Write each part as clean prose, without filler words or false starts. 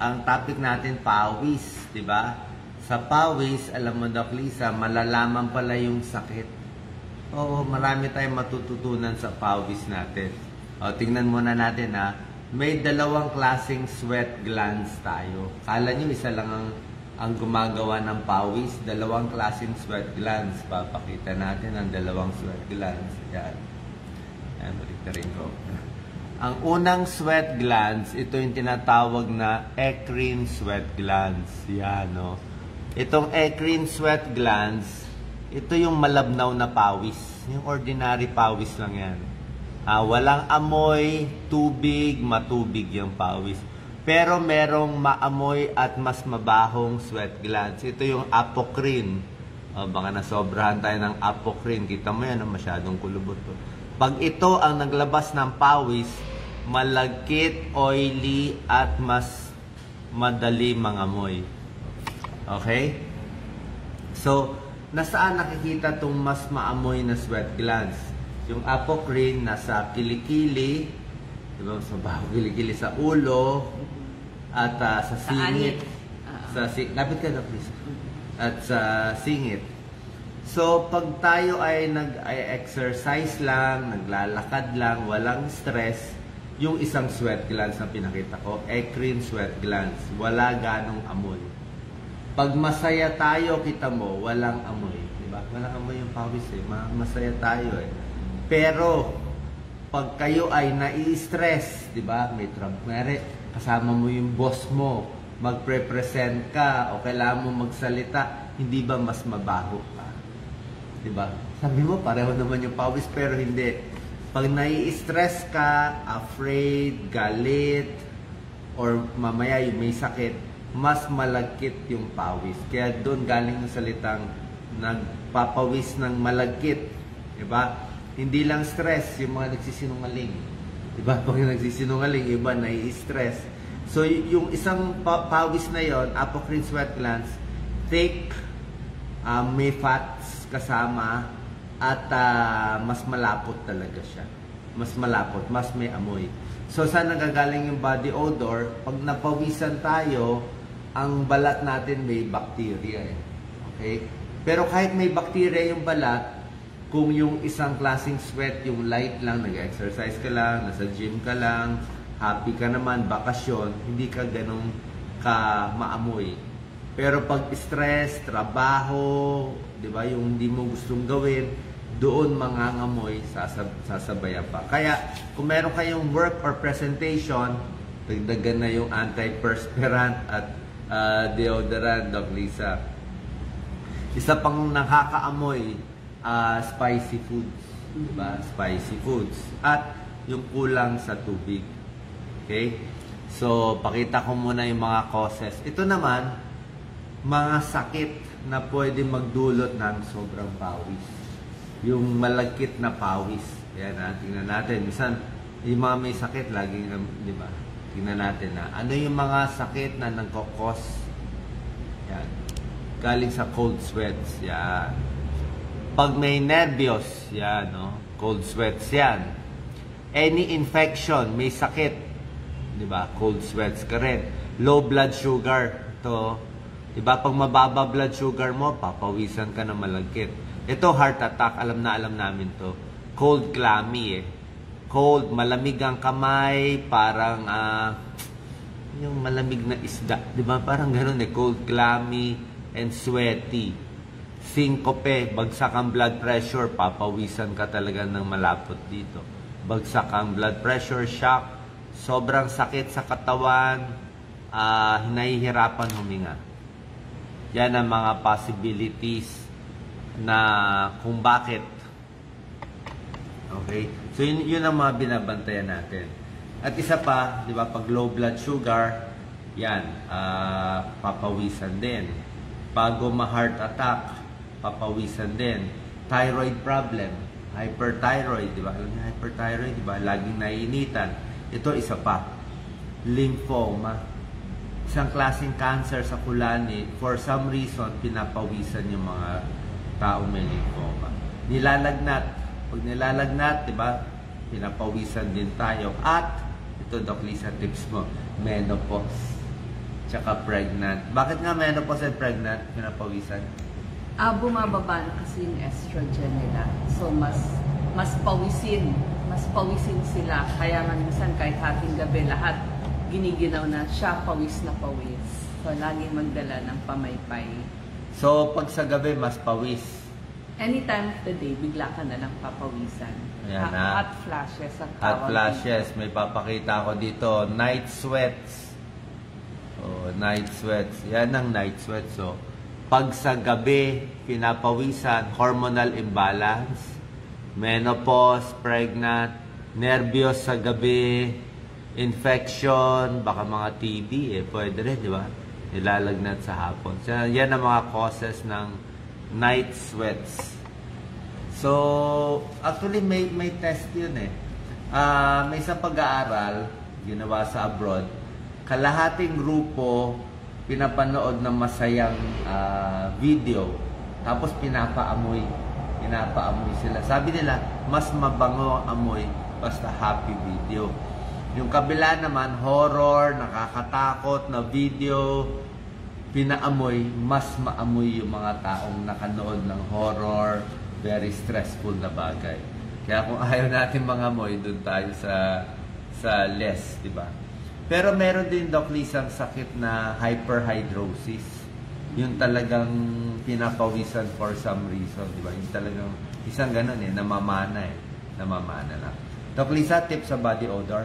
ang topic natin pawis, di ba? Sa pawis, alam mo Doc Lisa, malalaman pala yung sakit. Oo, marami tayong matututunan sa pawis natin. O, tingnan muna natin ha. May dalawang klaseng sweat glands tayo. Kala nyo isa lang ang gumagawa ng pawis. Dalawang klaseng sweat glands. Papakita natin ang dalawang sweat glands. Yan. Yan, balik na rin ko. Ang unang sweat glands, ito yung tinatawag na eccrine sweat glands. Yan, no? Itong eccrine sweat glands, ito yung malabnaw na pawis. Yung ordinary pawis lang yan. Walang amoy, tubig, matubig yung pawis. Pero merong maamoy at mas mabahong sweat glands. Ito yung apocrine. Baka nasobrahan tayo ng apocrine. Kita mo yan, masyadong kulubot to. Pag ito ang naglabas ng pawis, malagkit, oily, at mas madali mangamoy. Okay? So, nasaan nakikita itong mas maamoy na sweat glands? Yung apocrine nasa kilikili, diba, sa baho kilikili, sa ulo, at sa singit. Lapit ka na, please. At sa singit. So, pag tayo ay nag-exercise lang, naglalakad lang, walang stress, yung isang sweat glands na pinakita ko, eccrine sweat glands, wala ganong amoy. Pag masaya tayo, kita mo, walang amoy. Diba? Walang amoy yung pawis eh. Masaya tayo eh. Pero, pag kayo ay nai-stress, diba? May trouble. Kasama mo yung boss mo, magpre-present ka, o kailangan mo magsalita, hindi ba mas mabaho ka? Diba? Sabi mo, pareho naman yung pawis, pero hindi. Pag nai-stress ka, afraid, galit, or mamaya yung may sakit, mas malagkit yung pawis. Kaya doon galing yung salitang nagpapawis ng malagkit. Diba? Hindi lang stress, yung mga nagsisinungaling. Diba? Pag nagsisinungaling, iba nai-stress. So, yung isang pawis na yon, apocrine sweat glands, thick, may fats kasama, at mas malapot talaga siya. Mas malapot, mas may amoy. So, saan nagagaling yung body odor? Pag napawisan tayo, ang balat natin may bacteria eh. Okay? Pero kahit may bacteria yung balat, kung yung isang klaseng sweat, yung light lang, nag-exercise ka lang, nasa gym ka lang, happy ka naman, bakasyon, hindi ka ganun ka maamoy. Pero pag stress, trabaho, di ba, yung hindi mo gustong gawin, doon mangangamoy, sasabayan pa. Kaya, kung meron kayong work or presentation, dagdagan na yung antiperspirant at deodorant, Doc Lisa. Isa pang nakakaamoy, spicy foods. Diba? Spicy foods. At yung kulang sa tubig. Okay? So, pakita ko muna yung mga causes. Ito naman, mga sakit na pwede magdulot ng sobrang pawis. Yung malagkit na pawis. Yan, tingnan natin. Minsan, yung mga may sakit, laging, di ba? Tingnan natin na. Ano yung mga sakit na nagkakos? Yan. Galing sa cold sweats. Yan. Pag may nervyos, yan, no? Cold sweats yan. Any infection, may sakit. Di ba? Cold sweats ka rin. Low blood sugar. Ito. Di ba? Pag mababa blood sugar mo, papawisan ka na malagkit. Ito, heart attack. Alam namin to. Cold clammy eh. Cold, malamig ang kamay, parang yung malamig na isda, di ba? Parang ganoon eh, cold, clammy, and sweaty. Syncope, bagsak ang blood pressure, papawisan ka talaga ng malapot dito. Bagsak ang blood pressure, shock, sobrang sakit sa katawan, nahihirapan huminga. Yan ang mga possibilities na kung bakit. Okay? So, yun ang mga binabantayan natin. At isa pa, di ba, pag low blood sugar, yan, papawisan din. Pag ma-heart attack, papawisan din. Thyroid problem, hyperthyroid, di ba? Alam niyo, hyperthyroid, di ba? Laging naiinitan. Ito, isa pa. Lymphoma. Isang klaseng cancer sa kulani, for some reason, pinapawisan yung mga taong may lymphoma. Nilalagnat. Pag nilalagnat, di ba, pinapawisan din tayo. At, ito Doc Lisa, tips mo, menopause. tsaka pregnant. Bakit nga menopause and pregnant pinapawisan? Bumababa na kasi yung estrogen nila. So, mas pawisin sila. Kaya nga minsan kahit hating gabi, lahat giniginaw na siya, pawis na pawis. So, laging magdala ng pamaypay. So, pag sa gabi, mas pawis. Anytime of the day, bigla ka na lang papawisan. Ayan na. Hot flashes ang Hot tawag. flashes. May papakita ko dito. Night sweats. Oh, night sweats. Yan ang night sweats. So, pag sa gabi, pinapawisan, hormonal imbalance, menopause, pregnant, nervyos sa gabi, infection, baka mga TB, pwede rin, di ba? Nilalagnat sa hapon. So, yan ang mga causes ng night sweats. So, actually, may test yun eh. May isang pag-aaral, ginawa sa abroad, kalahating grupo, pinapanood ng masayang video, tapos pinapaamoy sila. Sabi nila, mas mabango amoy basta happy video. Yung kabila naman, horror, nakakatakot na video, pinaamoy, mas maamoy yung mga taong nakanood ng horror, very stressful na bagay. Kaya kung ayaw natin mangamoy, doon tayo sa less, di ba? Pero meron din, Doc Lisa, ang sakit na hyperhidrosis. Yung talagang pinapawisan for some reason, di ba? Yung talagang isang ganun namamana na. Doc Lisa, tips sa body odor?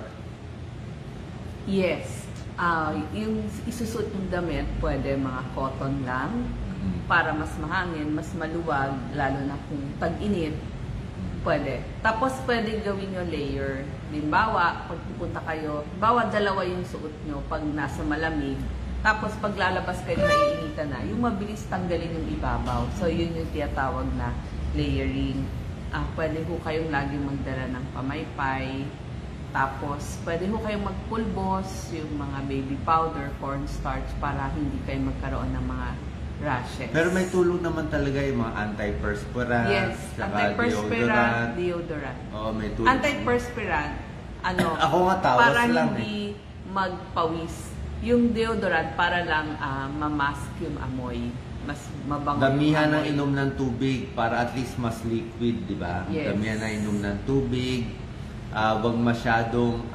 Yes. Yung isusot yung damit, pwede mga cotton lang para mas mahangin, mas maluwag, lalo na kung tag-init, pwede. Tapos pwede gawin nyo layer. Limbawa, pag pupunta kayo, dalawa yung suot nyo pag nasa malamig. Tapos pag lalabas kayo, naiinitan na, yung mabilis tanggalin yung ibabaw. So yun yung tinatawag na layering. Pwede ho kayong laging magdala ng pamaypay. Tapos, pwede ho kayong magpulbos, yung mga baby powder, cornstarch, para hindi kayo magkaroon ng mga rashes. Pero may tulong naman talaga yung mga antiperspirant, yes, antiperspirant, deodorant. Oo, may tulong. Antiperspirant, ako nga tawas para lang hindi magpawis. Yung deodorant, para lang mamask yung amoy. Mas mabango. Damihan ng inom ng tubig para at least mas liquid, di ba? Yes. Damihan ng inom ng tubig. Wag masyadong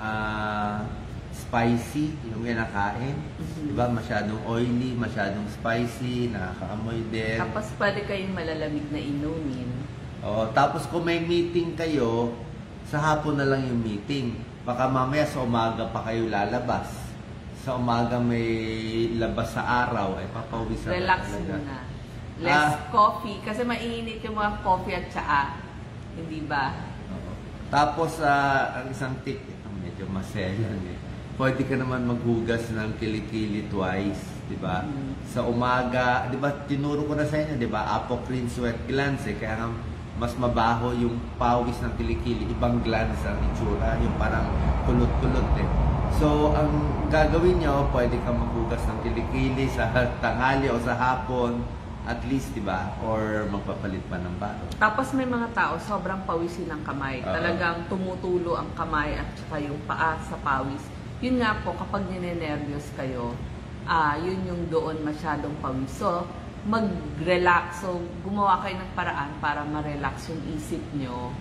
spicy yung kinakain. Diba? Masyadong oily, masyadong spicy, nakakaamoy din. Tapos pwede kayong malalamig na inumin. Tapos kung may meeting kayo, sa hapon na lang yung meeting. Baka mamaya sa umaga pa kayo lalabas. Sa umaga may labas sa araw, ay papawisan. Relax muna. Less coffee. Kasi mainit yung mga coffee at tsaa. Hindi ba? Tapos, ang isang tip, medyo maselan pwede ka naman maghugas ng kilikili twice, di ba? Sa umaga, di ba, tinuro ko na sa inyo, di ba, apocrine sweat glands, kaya nga mas mabaho yung pawis ng kilikili, ibang glands ang itsura, yung parang kulot-kulot So, ang gagawin nyo, pwede ka maghugas ng kilikili sa tanghali o sa hapon, at least, di ba? Or magpapalit pa ng bago. Tapos may mga tao, sobrang pawisin ng kamay. Talagang tumutulo ang kamay at saka yung paa sa pawis. Yun nga po, kapag ninenervyos kayo, yun yung doon masyadong pawis. So, mag-relax. So, gumawa kayo ng paraan para ma-relax yung isip nyo,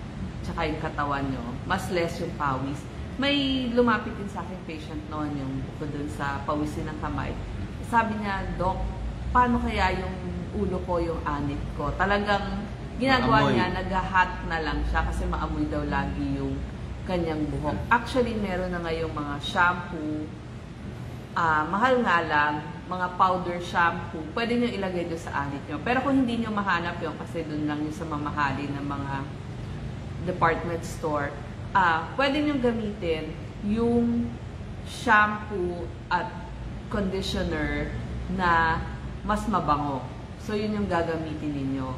tsaka yung katawan nyo. Mas less yung pawis. May lumapit din sa akin patient noon, yung bukod dun sa pawisin ng kamay. Sabi niya, Doc, paano kaya yung ulo ko, yung anit ko? Talagang ginagawa niya, nag-hot na lang siya kasi maamoy daw lagi yung kanyang buhok. Actually, meron na ngayong mga shampoo, mahal nga lang, mga powder shampoo, pwede nyo ilagay doon sa anit nyo. Pero kung hindi nyo mahanap yun, kasi doon lang yung sa mamahali ng mga department store, pwede nyo gamitin yung shampoo at conditioner na mas mabango. So, yun yung gagamitin ninyo.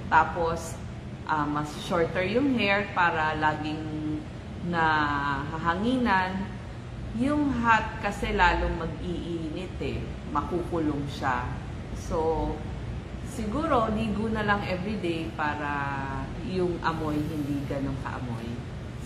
Tapos, mas shorter yung hair para laging nahahanginan. Yung hot kasi lalong mag-iinit makukulong siya. So, siguro, ligo na lang everyday para yung amoy hindi ganun kaamoy.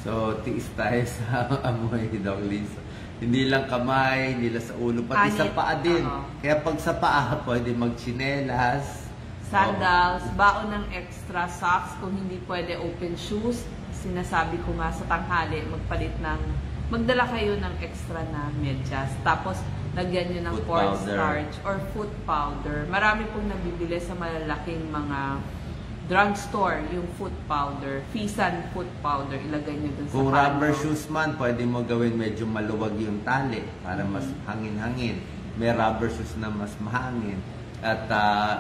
So, tiis tayo sa amoy, Doc Lisa. Hindi lang kamay, hindi lang sa ulo, pati sa Anit, paa din. oo. Kaya pag sa paa, pwede magtsinelas. Sandals, baon ng extra socks, kung hindi pwede open shoes. Sinasabi ko nga sa tanghali, magdala kayo ng extra na medyas. Tapos, lagyan nyo ng Foot cornstarch or foot powder. Marami pong nabibili sa malalaking mga drugstore, yung foot powder, Fisan foot powder, ilagay nyo dun sa Kung paa rubber nyo. shoes man, pwede mo gawin medyo maluwag yung tali para mas hangin-hangin. May rubber shoes na mas mahangin. At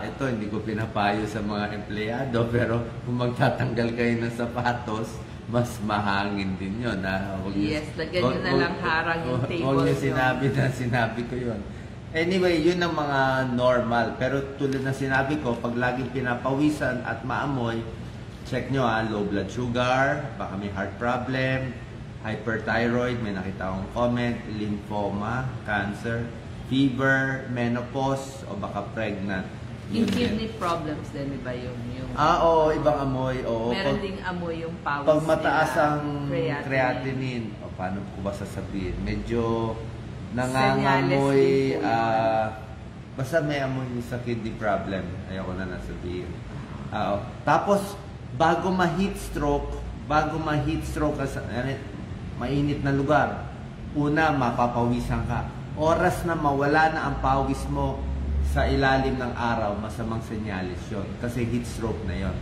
ito, hindi ko pinapayo sa mga empleyado, pero kung magtatanggal kayo ng sapatos, mas mahangin din yun. Yes, lagyan nyo na lang harang yung table Huwag nyo nyo. sinabi ko yun. Anyway, yun ang mga normal. Pero tulad na sinabi ko, pag laging pinapawisan at maamoy, check nyo low blood sugar, baka may heart problem, hyperthyroid, may nakita akong comment, lymphoma, cancer, fever, menopause, o baka pregnant. Yung Yun kidney din. problems din, di ba yung Oo, ibang amoy. Oo. meron ding amoy yung pawis Pag mataas nila, ang creatinine, o paano ko ba sasabihin? Medyo nangangamoy, Senyales din po yun. basta may amoy sa kidney problem. Ayoko na nasabihin. Tapos, bago ma-heat stroke sa mainit na lugar, una, mapapawisan ka. Oras na mawala na ang pawis mo sa ilalim ng araw, masamang senyalis yon. Kasi heat stroke na yon.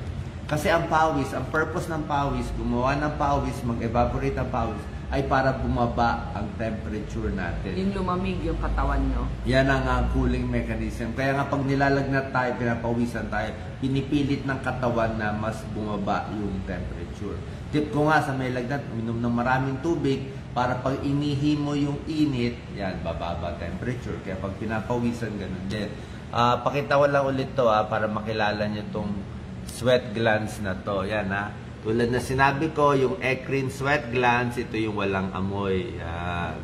Kasi ang pawis, ang purpose ng pawis, gumawa ng pawis, mag-evaporate ang pawis, ay para bumaba ang temperature natin. Yung lumamig yung katawan nyo. Yan ang cooling mechanism. Kaya nga pag nilalagnat tayo, pinapawisan tayo, pinipilit ng katawan na mas bumaba yung temperature. Tip ko nga sa may lagnat, uminom ng maraming tubig para pag inihi mo yung init, yan, bababa temperature. Kaya pag pinapawisan, ganun din. Pakita ko lang ulit to para makilala nyo itong sweat glands na to. Yan Tulad na sinabi ko, yung eccrine sweat glands, ito yung walang amoy. Yan.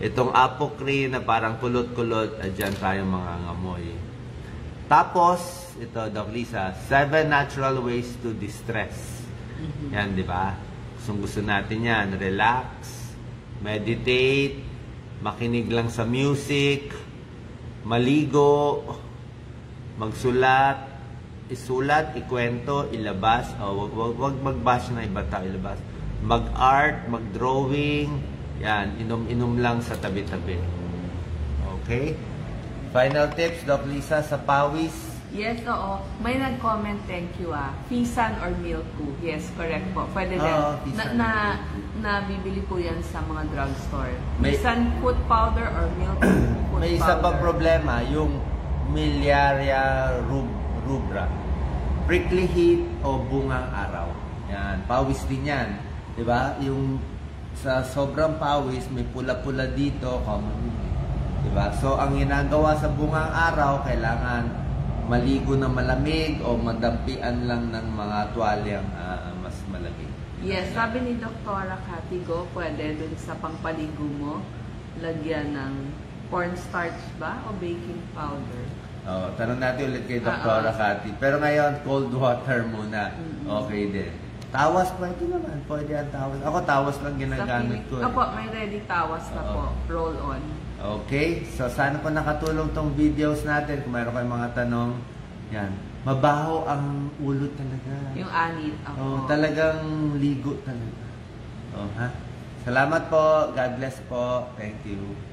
Itong apocrine na parang kulot-kulot, dyan tayo mga ngamoy. Tapos, ito, Doc Lisa, 7 natural ways to distress. Yan, di ba? Gusto natin yan. Relax, meditate, makinig lang sa music, maligo, magsulat, isulat, ikwento, ilabas, wag mag-bash na iba tao, ilabas. Mag-art, mag-drawing, yan, inom-inom lang sa tabi-tabi. Okay? Final tips, Doc Lisa, sa pawis. Yes, oo. May nag-comment, thank you Fisan or Milku. Yes, correct po. Pwede din. Fisan. Nabibili po yan sa mga drugstore. May- Fisan foot powder or Milku foot May isa powder. pang problema, yung Miliaria rubra. Prickly heat o bungang araw. Yan, pawis din yan. 'Di ba? Yung sa sobrang pawis, may pula-pula dito, common. 'Di ba? So ang ginagawa sa bungang araw, kailangan maligo na malamig o madampian lang ng mga tuwalyang mas malamig. Yes, sabi ni Dr. Katigo, pwede dun sa pangpaligo mo, lagyan ng cornstarch ba o baking powder? Tanong natin ulit kay Dr. Kati. Pero ngayon, cold water muna. Okay din. Tawas, pwede naman. Pwede ang tawas. Ako, tawas lang ginagamit ko. Opo, may ready tawas na po. Roll on. Okay. So, sana po nakatulong tong videos natin. Kung mayroon kayong mga tanong, yan. Mabaho ang ulo talaga. Yung anit. Talagang ligo talaga. Salamat po. God bless po. Thank you.